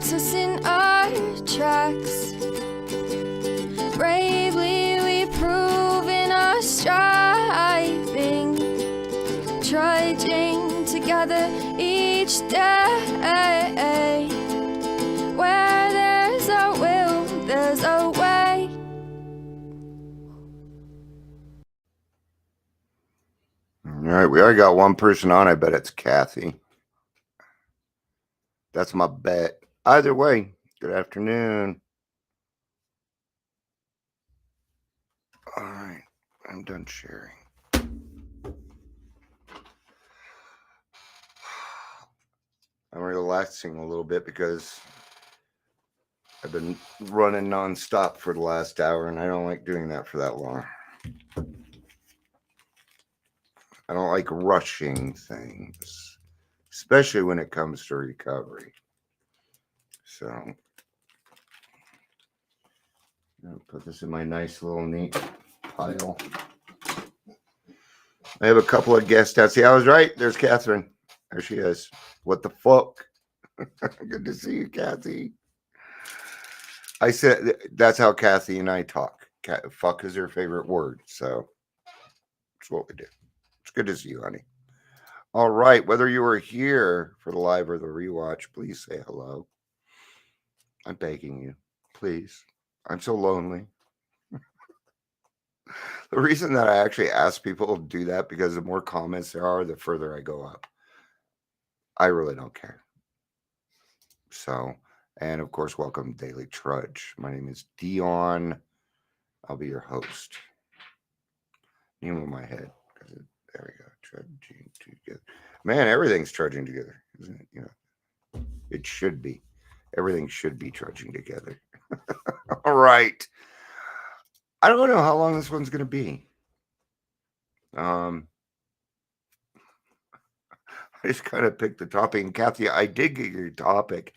stops us in our tracks. Bravely we prove in our striving, trudging together each day. Where there's a will, there's a way. All right, we already got one person on. I bet it's Kathy. That's my bet. Either way, good afternoon. All right, I'm done sharing. I'm relaxing a little bit because I've been running nonstop for the last hour, and I don't like doing that for that long. I don't like rushing things, especially when it comes to recovery. So, I'll put this in my nice little neat pile. I have a couple of guests out. See, I was right. There's Catherine. There she is. What the fuck? Good to see you, Kathy. I said that's how Kathy and I talk. Fuck is her favorite word. So that's what we do. It's good to see you, honey. All right. Whether you were here for the live or the rewatch, please say hello. I'm begging you. Please. I'm so lonely. The reason that I actually ask people to do that, because the more comments there are, the further I go up. I really don't care. So, and of course, welcome to Daily Trudge. My name is Dion. I'll be your host. Name on my head. There we go. Trudging together. Man, everything's trudging together, isn't it? You know, it should be. Everything should be trudging together. All right. I don't know how long this one's going to be. I just kind of picked the topic. And Kathy, I did get your topic.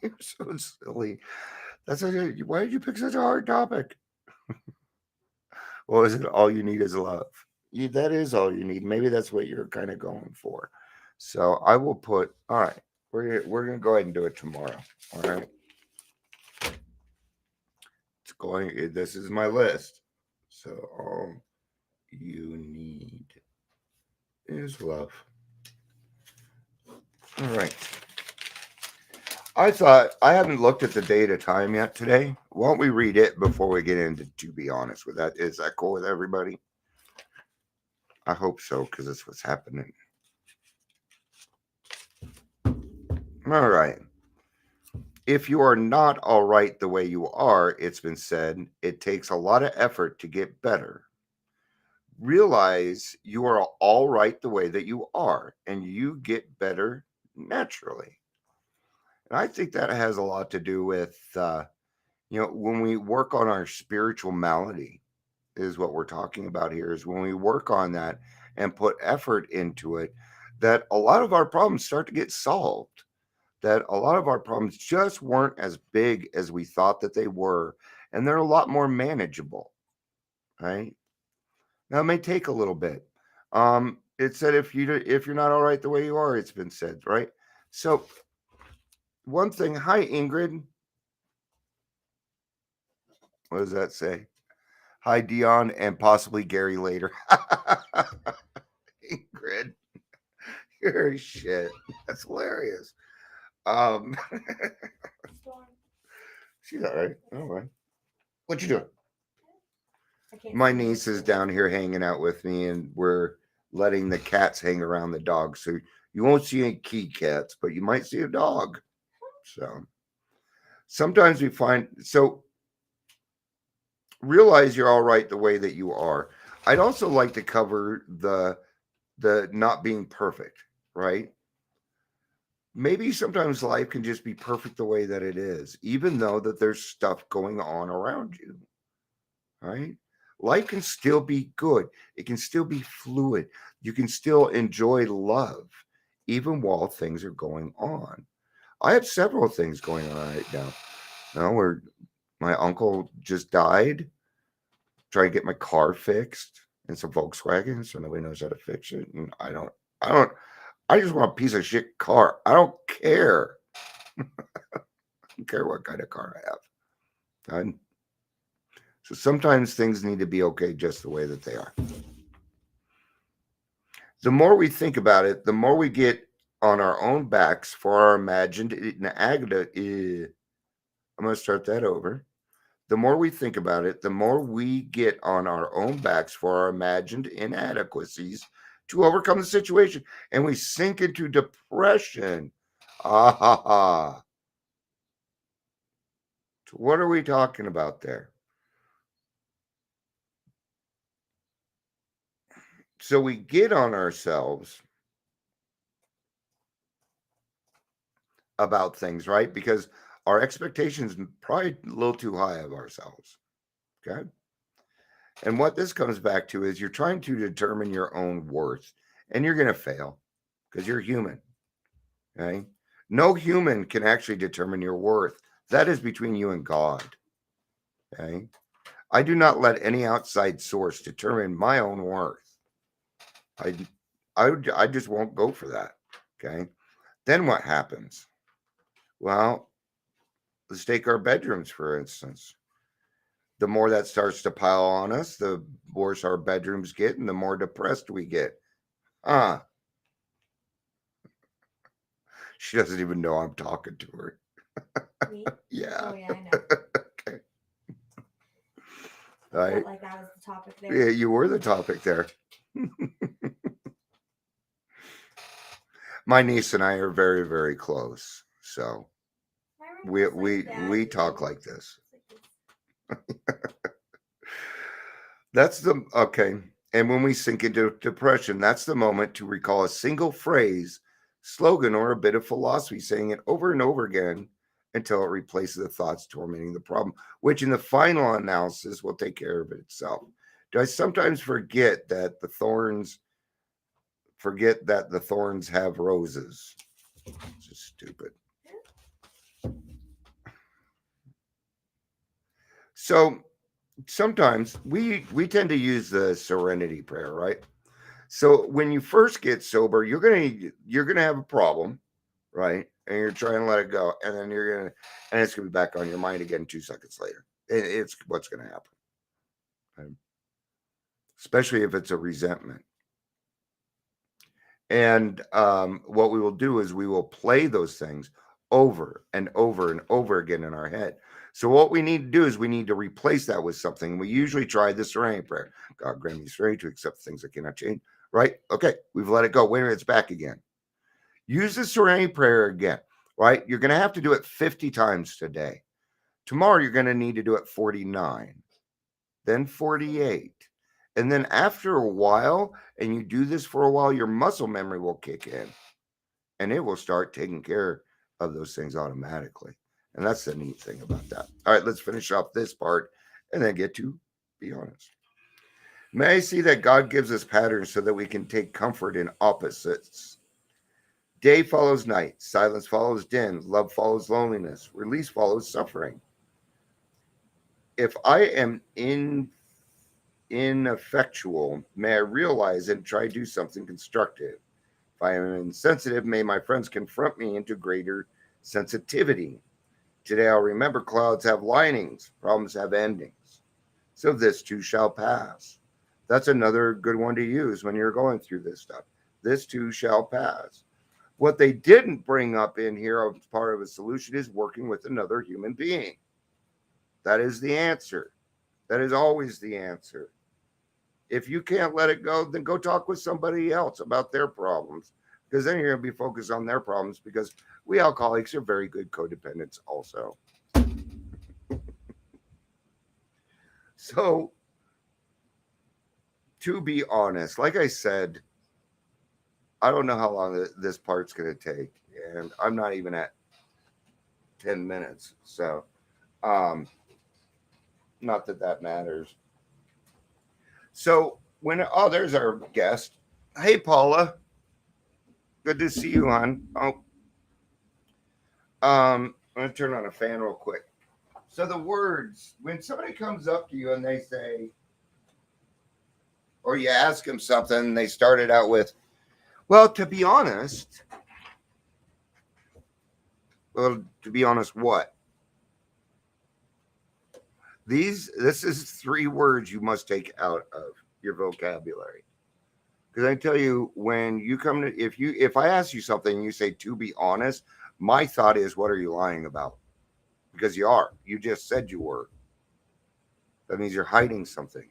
You're so silly. Why did you pick such a hard topic? Well, is it all you need is love? That is all you need. Maybe that's what you're kind of going for. So I will put. All right, we're gonna go ahead and do it tomorrow. All right. It's going. This is my list. So all you need is love. All right. I thought I haven't looked at the date of time yet today. Why don't we read it before we get into to be honest with that? Is that cool with everybody? I hope so, because that's what's happening. All right. If you are not all right the way you are, it's been said, it takes a lot of effort to get better. Realize you are all right the way that you are, and you get better naturally. And I think that has a lot to do with, when we work on our spiritual malady, is what we're talking about here, is when we work on that and put effort into it, that a lot of our problems start to get solved, that a lot of our problems just weren't as big as we thought that they were, and they're a lot more manageable, right? Now, it may take a little bit. It said if you're not all right the way you are, it's been said, right? So one thing, hi Ingrid. What does that say? Hi Dion and possibly Gary later. Ingrid, you're shit. That's hilarious. She's all right. All right. What you doing? My niece is down here hanging out with me, and we're letting the cats hang around the dog. So you won't see any key cats, but you might see a dog. So sometimes we find, so realize you're all right the way that you are. I'd also like to cover the not being perfect, right? Maybe sometimes life can just be perfect the way that it is, even though that there's stuff going on around you, right? Life can still be good. It can still be fluid. You can still enjoy love, even while things are going on. I have several things going on right now. Where my uncle just died. Trying to get my car fixed. It's a Volkswagen, so nobody knows how to fix it. And I just want a piece of shit car. I don't care. I don't care what kind of car I have. So sometimes things need to be okay just the way that they are. The more we think about it, the more we get on our own backs for our imagined I'm going to start that over. The more we think about it, the more we get on our own backs for our imagined inadequacies to overcome the situation, and we sink into depression. Ah ha ha. So what are we talking about there? So we get on ourselves about things, right? Because our expectations probably a little too high of ourselves. Okay. And what this comes back to is you're trying to determine your own worth, and you're going to fail because you're human. Okay. No human can actually determine your worth. That is between you and God. Okay. I do not let any outside source determine my own worth. I just won't go for that. Okay. Then what happens? Well, let's take our bedrooms, for instance. The more that starts to pile on us, the worse our bedrooms get and the more depressed we get. Ah, she doesn't even know I'm talking to her. Me? Yeah. Oh yeah, I know. Okay. I Right. felt like that was the topic there. Yeah, you were the topic there. My niece and I are very, very close. So we talk like this. That's the okay. And when we sink into depression, that's the moment to recall a single phrase, slogan, or a bit of philosophy, saying it over and over again until it replaces the thoughts tormenting the problem, which in the final analysis will take care of it itself. Do I sometimes forget that the thorns have roses? It's just stupid. So sometimes we tend to use the serenity prayer, right? So when you first get sober, you're gonna have a problem, right? And you're trying to let it go, and then it's gonna be back on your mind again 2 seconds later. It's what's gonna happen, right? Especially if it's a resentment. And what we will do is we will play those things over and over and over again in our head. So what we need to do is we need to replace that with something. We usually try the serenity prayer. God grant me strength to accept things I cannot change. Right? Okay, we've let it go. Wait a minute, it's back again. Use the serenity prayer again. Right? You're going to have to do it 50 times today. Tomorrow you're going to need to do it 49, then 48. And then after a while, and you do this for a while, your muscle memory will kick in and it will start taking care of those things automatically. And that's the neat thing about that. All right, let's finish off this part and then get to be honest. May I see that God gives us patterns so that we can take comfort in opposites. Day follows night, silence follows din, love follows loneliness, release follows suffering. If I am ineffectual, may I realize and try to do something constructive. If I am insensitive, may my friends confront me into greater sensitivity. Today I'll remember clouds have linings, problems have endings. So this too shall pass. That's another good one to use when you're going through this stuff. This too shall pass. What they didn't bring up in here as part of a solution is working with another human being. That is the answer. That is always the answer. If you can't let it go, then go talk with somebody else about their problems, because then you're going to be focused on their problems, because we alcoholics are very good codependents also. So, to be honest, like I said, I don't know how long this part's going to take, and I'm not even at 10 minutes. So, not that matters. So, there's our guest. Hey, Paula. Good to see you, hon. Oh, I'm going to turn on a fan real quick. So the words, when somebody comes up to you and they say, or you ask them something, and they started out with, well, to be honest, Well, to be honest, what? This is 3 words you must take out of your vocabulary. Because I tell you, when you come to, if I ask you something and you say to be honest, my thought is, what are you lying about? Because you are. You just said you were. That means you're hiding something.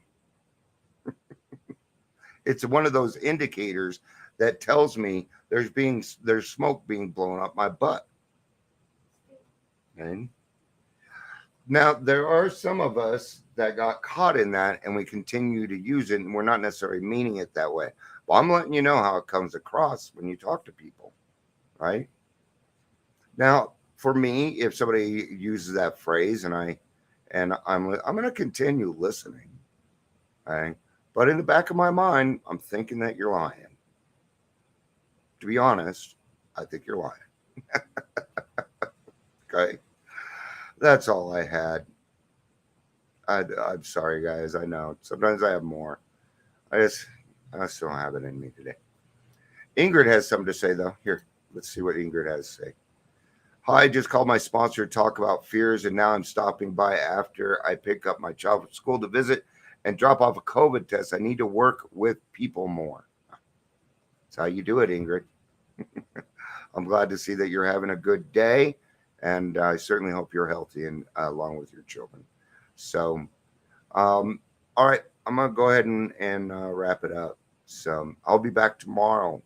It's one of those indicators that tells me there's smoke being blown up my butt. Okay? Now there are some of us that got caught in that and we continue to use it and we're not necessarily meaning it that way. Well, I'm letting you know how it comes across when you talk to people, right? Now, for me, if somebody uses that phrase I'm going to continue listening, okay? But in the back of my mind, I'm thinking that you're lying. To be honest, I think you're lying. Okay, that's all I had. I'm sorry, guys. I know sometimes I have more. I just don't have it in me today. Ingrid has something to say though. Here, let's see what Ingrid has to say. Hi, I just called my sponsor to talk about fears, and now I'm stopping by after I pick up my child from school to visit and drop off a COVID test. I need to work with people more. That's how you do it, Ingrid. I'm glad to see that you're having a good day, and I certainly hope you're healthy and along with your children. So, all right, I'm gonna go ahead and wrap it up. So I'll be back tomorrow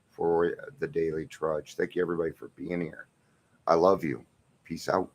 for the Daily Trudge. Thank you everybody for being here. I love you. Peace out.